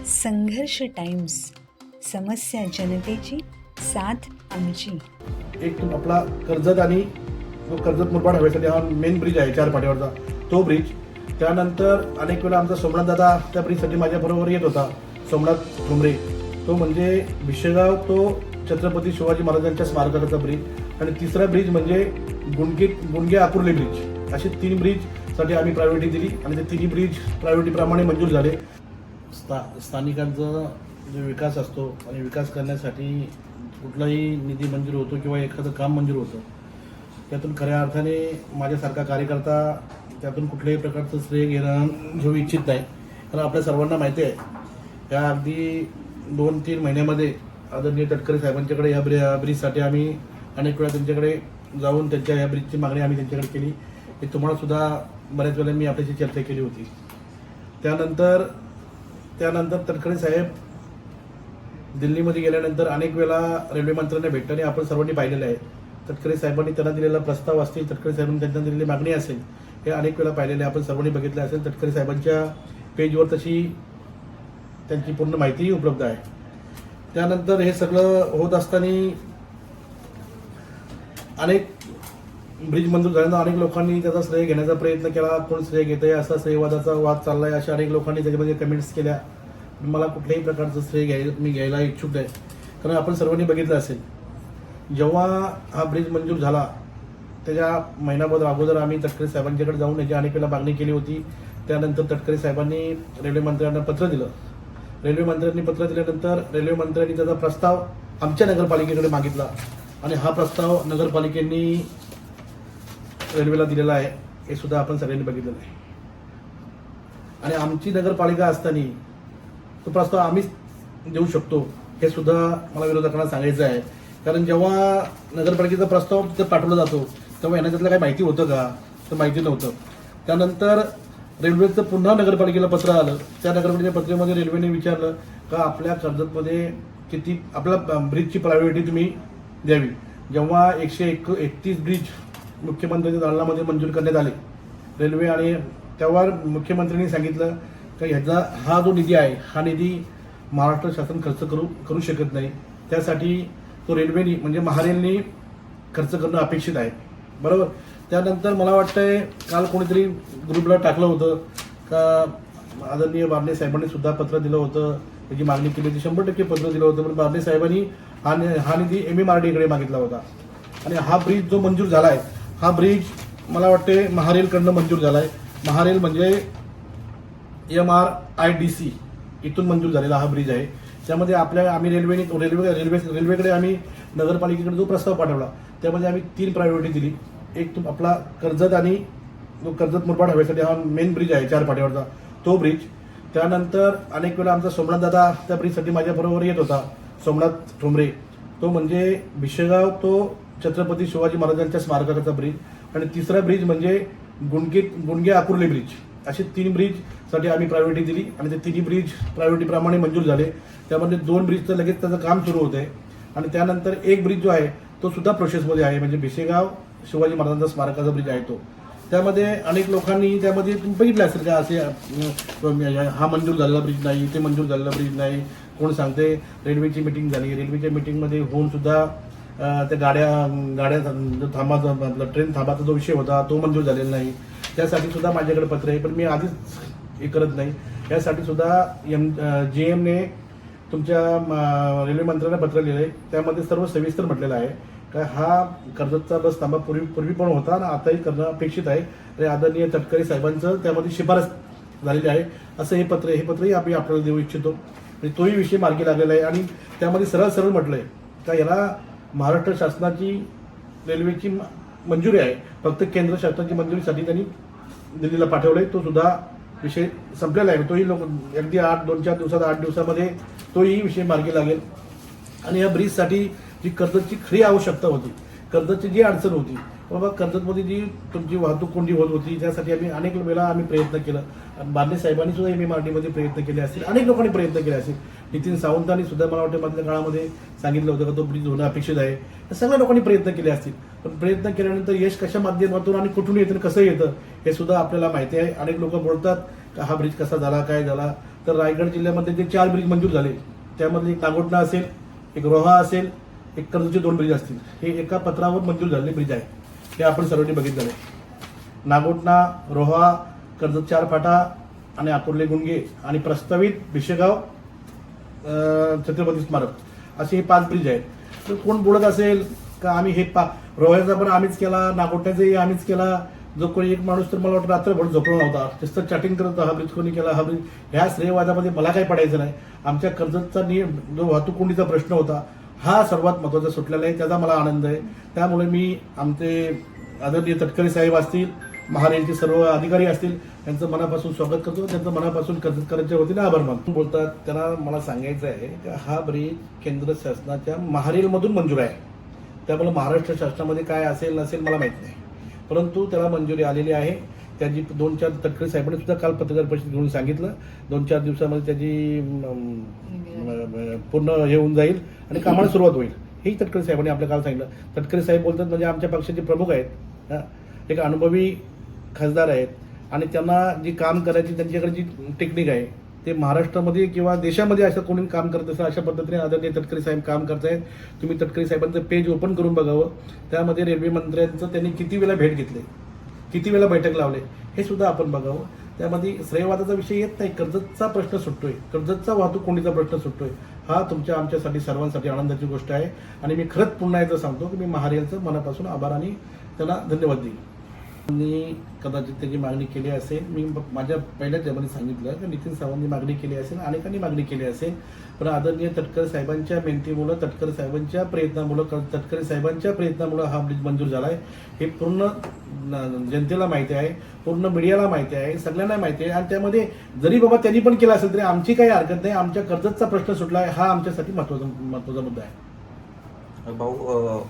संघर्ष टाइम्स, समस्या जनतेची, साथ आमची. एक आपला कर्जत आणि कर्जत मुरबाड हवेसाठी हा मेन ब्रिज आहे 4 पाट्यावरचा, तो ब्रिज. त्यानंतर अनेक वेळा आमचा सोमनाथ दादा त्या ब्रिजसाठी माझ्याबरोबर येत होता, सोमनाथ ठोंबरे. तो म्हणजे भिशेगाव तो छत्रपती शिवाजी महाराजांच्या स्मारकाचा ब्रिज. आणि तिसरा ब्रिज म्हणजे गुंडगे आकुर्ले ब्रिज. असे 3 ब्रिजसाठी आम्ही प्रायोरिटी दिली आणि ते 3 ब्रिज प्रायोरिटीप्रमाणे मंजूर झाले. स्थानिकांचा जो विकास असतो आणि विकास करण्यासाठी कुठलाही निधी मंजूर होतो किंवा एखादं काम मंजूर होतं, त्यातून खऱ्या अर्थाने माझ्यासारखा कार्यकर्ता त्यातून कुठल्याही प्रकारचं श्रेय घेऊ इच्छित नाही. कारण आपल्या सर्वांना माहिती आहे, या अगदी 2-3 महिन्यामध्ये आदरणीय तटकरे साहेबांच्याकडे या ब्रिजसाठी आम्ही अनेक वेळा त्यांच्याकडे जाऊन त्यांच्या या ब्रिजची मागणी आम्ही त्यांच्याकडे केली. हे तुम्हाला सुद्धा बऱ्याच वेळा मी आपल्याशी चर्चा केली होती. त्यानंतर तटकरे साहेब दिल्लीमध्ये गेल्यानंतर अनेक वेळा रेल्वे मंत्र्यांना भेटताना आपण सर्वांनी पाहिलेलं आहे. तटकरे साहेबांनी त्यांना दिलेला प्रस्ताव असतील, तटकरे साहेबांनी त्यांना दिलेली मागणी असेल, हे अनेक वेळा पाहिलेले आपण सर्वांनी बघितलं असेल. तटकरे साहेबांच्या पेजवर तशी त्यांची पूर्ण माहितीही उपलब्ध आहे. त्यानंतर हे सगळं होत असताना अनेक ब्रिज मंजूर झाल्यानंतर अनेक लोकांनी त्याचा श्रेय घेण्याचा प्रयत्न केला. कोण श्रेय घेतंय असा श्रेयवादाचा वाद चाललाय, अशा अनेक लोकांनी त्याच्यामध्ये कमेंट्स केल्या. मला कुठल्याही प्रकारचं श्रेय मी घ्यायला इच्छुक आहे. कारण आपण सर्वांनी बघितलं असेल, जेव्हा हा ब्रिज मंजूर झाला त्याच्या महिनाभर अगोदर आम्ही तटकरे साहेबांच्याकडे जाऊन याची अनेक वेळा मागणी केली होती. त्यानंतर तटकरे साहेबांनी रेल्वे मंत्र्यांना पत्र दिलं. रेल्वे मंत्र्यांनी पत्र दिल्यानंतर रेल्वे मंत्र्यांनी त्याचा प्रस्ताव आमच्या नगरपालिकेकडे मागितला आणि हा प्रस्ताव नगरपालिकेने रेल्वेला दिलेला आहे. हे सुद्धा आपण सगळ्यांनी बघितलेलं आहे. आणि आमची नगरपालिका असताना तो प्रस्ताव आम्हीच देऊ शकतो हे सुद्धा मला विरोधकांना सांगायचं आहे. कारण जेव्हा नगरपालिकेचा प्रस्ताव तिथे पाठवला जातो तेव्हा यांना त्यातलं काही माहिती होतं का, तर माहिती नव्हतं. त्यानंतर रेल्वेचं पुन्हा नगरपालिकेला पत्र आलं. त्या नगरपालिकेच्या पत्रामध्ये रेल्वेने विचारलं का आपल्या कर्जतमध्ये किती आपल्या ब्रिजची प्रायोरिटी तुम्ही द्यावी. जेव्हा 131 ब्रिज मुख्यमंत्र्यांच्या दालनामध्ये मंजूर करण्यात आले रेल्वे, आणि तेव्हा मुख्यमंत्र्यांनी सांगितलं की ह्याचा हा जो निधी आहे हा निधी महाराष्ट्र शासन खर्च करू शकत नाही. त्यासाठी तो रेल्वेनी म्हणजे महारेलनी खर्च करणं अपेक्षित आहे, बरोबर. त्यानंतर मला वाटतंय काल कोणीतरी ग्रुपला टाकलं होतं का आदरणीय बारणे साहेबांनी सुद्धा पत्र दिलं होतं, त्याची मागणी केली होती, 100% पत्र दिलं होतं. पण बारणे साहेबांनी हा निधी MMRDकडे मागितला होता. आणि हा ब्रिज जो मंजूर झाला आहे, हा ब्रिज मला वाटते महारेलकडनं मंजूर झाला आहे. महारेल म्हणजे MRIDC इथून मंजूर झालेला हा ब्रिज आहे. त्यामध्ये आम्ही रेल्वेकडे आम्ही नगरपालिकेकडे जो प्रस्ताव पाठवला त्यामध्ये आम्ही 3 प्रायोरिटी दिली. एक आपला कर्जत आणि कर्जत मुरबाड हवेसाठी हा मेन ब्रिज आहे 4 पाट्यावरचा, तो ब्रिज. त्यानंतर अनेक वेळा आमचा सोमनाथ दादा त्या ब्रिजसाठी माझ्याबरोबर येत होता, सोमनाथ ठोंबरे. तो म्हणजे भिशेगाव तो छत्रपती शिवाजी महाराजांच्या स्मारकाचा ब्रिज. आणि तिसरा ब्रिज म्हणजे गुंडगे आकुर्ले ब्रिज. असे 3 ब्रिजसाठी आम्ही प्रायोरिटी दिली आणि ते 3 ब्रिज प्रायोरिटीप्रमाणे मंजूर झाले. त्यामध्ये 2 ब्रिजचं लगेच त्याचं काम सुरू होत आहे. आणि त्यानंतर एक ब्रिज जो आहे तो सुद्धा प्रोसेसमध्ये आहे, म्हणजे भिशेगाव शिवाजी महाराजांचा स्मारकाचा ब्रिज आहे तो. त्यामध्ये अनेक लोकांनी त्यामध्ये बघितलं असेल का असे हा मंजूर झालेला ब्रिज नाही, ते मंजूर झालेला ब्रिज नाही. कोण सांगते रेल्वेची मिटिंग झाली, रेल्वेच्या मिटिंगमध्ये होऊन सुद्धा त्या गाड्या थांबाचा आपला ट्रेन थांबाचा जो विषय होता तो मंजूर झालेला नाही. त्यासाठी सुद्धा माझ्याकडे पत्र आहे, पण मी आधीच हे करत नाही. यासाठी सुद्धा GMने तुमच्या रेल्वे मंत्र्यांना पत्र लिहिलं आहे. त्यामध्ये सर्व सविस्तर म्हटलेलं आहे का हा कर्जतचा बस थांबा पूर्वी पण होता आणि आताही करणं अपेक्षित आहे. आणि आदरणीय तटकरे साहेबांचं त्यामध्ये शिफारस झालेली आहे असं हे पत्रही आम्ही आपल्याला देऊ इच्छितो. म्हणजे तोही विषय मार्गी लागलेला आहे. आणि त्यामध्ये सरळ म्हटलं आहे का याला महाराष्ट्र शासनाची रेल्वेची मंजुरी आहे, फक्त केंद्र शासनाची मंजुरीसाठी त्यांनी दिल्लीला पाठवलं आहे. तो सुद्धा विषय संपलेला आहे. तोही अगदी 2-4 दिवसात 8 दिवसामध्ये तोही विषय मार्गी लागेल. आणि या ब्रिजसाठी जी कर्जतची खरी आवश्यकता होती, कर्जतची जी अडचण होती, बाबा कर्जतमध्ये जी तुमची वाहतूक कोंडी होत होती, त्यासाठी अनेक वेळा आम्ही प्रयत्न केलं. बारणे साहेबांनी सुद्धा MMRDमध्ये प्रयत्न केले असतील, अनेक लोकांनी प्रयत्न केले असतील. नितीन सावंतांनी सुद्धा मला वाटतं मधल्या काळामध्ये सांगितलं होतं का तो ब्रिज होणं अपेक्षित आहे. सगळ्या लोकांनी प्रयत्न केले असतील, पण प्रयत्न केल्यानंतर यश कशा माध्यमातून आणि कुठून येतं कसं येतं हे सुद्धा आपल्याला माहिती आहे. अनेक लोक बोलतात का हा ब्रिज कसा झाला, काय झाला. तर रायगड जिल्ह्यामध्ये जे 4 ब्रिज मंजूर झाले त्यामधले एक नागोठणा असेल, एक रोहा असेल, एक कर्जतचे 2 ब्रिज असतील. हे एका पत्रावर मंजूर झालेले ब्रिज आहे. हे आपण सर्वांनी बघितलेलं आहे. नागोठणा, रोहा, कर्जत 4 फाटा आणि अकोर्ले गुंडगे आणि प्रस्तावित भिशेगाव छत्रपती स्मारक असे हे 5 ब्रिज आहेत. तर कोण बोलत असेल का आम्ही हे रोह्याचा पण आम्हीच केला, नागोठण्याचाही आम्हीच केला, जो कोणी एक माणूस तर मला वाटतं रात्रभर झोपला नव्हता, जास्त चॅटिंग करत होता, हा ब्रिज कोणी केला, हा ब्रिज. ह्या श्रेयवादामध्ये मला काही पडायचं नाही. आमच्या कर्जतचा जो वाहतूक कोंडीचा प्रश्न होता हा सर्वात महत्त्वाचा सुटलेला आहे, त्याचा मला आनंद आहे. त्यामुळे मी आमचे आदरणीय तटकरे साहेब असतील, महारेलचे सर्व अधिकारी असतील, त्यांचं मनापासून स्वागत करतो, त्यांचं मनापासून कर्जतकरांच्या वतीने आभार मानतो. बोलतात त्यांना मला सांगायचं आहे की हा ब्रिज केंद्र शासनाच्या महारेलमधून मंजूर आहे. त्यामुळे महाराष्ट्र शासनामध्ये काय असेल नसेल मला माहीत नाही, परंतु त्याला मंजुरी आलेली आहे. त्याची 2-4 तटकरे साहेबांनी सुद्धा काल पत्रकार परिषद घेऊन सांगितलं 2-4 दिवसामध्ये त्याची पूर्ण हे होऊन जाईल आणि कामाला सुरुवात होईल. हेही तटकरे साहेबांनी आपल्या काल सांगितलं. तटकरे साहेब बोलतात म्हणजे आमच्या पक्षाचे प्रमुख आहेत, एक अनुभवी खासदार आहेत आणि त्यांना जी काम करायची त्यांच्याकडे जी टेक्निक आहे ते महाराष्ट्रामध्ये किंवा देशामध्ये असं कोणी काम करत असेल अशा पद्धतीने आदरणीय तटकरे साहेब काम करतायत. तुम्ही तटकरे साहेबांचं पेज ओपन करून बघावं. त्यामध्ये रेल्वे मंत्र्यांचं त्यांनी किती वेळा भेट घेतली, किती वेळा बैठक लावले हे सुद्धा आपण बघावं. त्यामध्ये श्रेयवादाचा विषय येत नाही. कर्जतचा प्रश्न सुटतोय, कर्जतचा वाहतूक कोंडीचा प्रश्न सुटतोय. हा तुमच्या आमच्यासाठी सर्वांसाठी आनंदाची गोष्ट आहे आणि मी खरंच पुन्हा एकदा सांगतो की मी महारेलचं मनापासून आभार आणि त्यांना धन्यवाद देईन. मी कदाचित त्याची मागणी केली असेल. मी माझ्या पहिल्याच जेव्हा सांगितलं की नितीन सावंतनी मागणी केली असेल, अनेकांनी मागणी केली असेल, पण आदरणीय तटकरे साहेबांच्या मेहनतीमुळं, तटकरे साहेबांच्या प्रयत्नामुळं हा ब्रिज मंजूर झाला आहे. हे पूर्ण जनतेला माहिती आहे, पूर्ण मीडियाला माहिती आहे, सगळ्यांना माहिती आहे. आणि त्यामध्ये जरी बाबा त्यांनी पण केलं असेल तरी आमची काही हरकत नाही. आमच्या कर्जतचा प्रश्न सुटला आहे हा आमच्यासाठी महत्त्वाचा मुद्दा आहे. भाऊ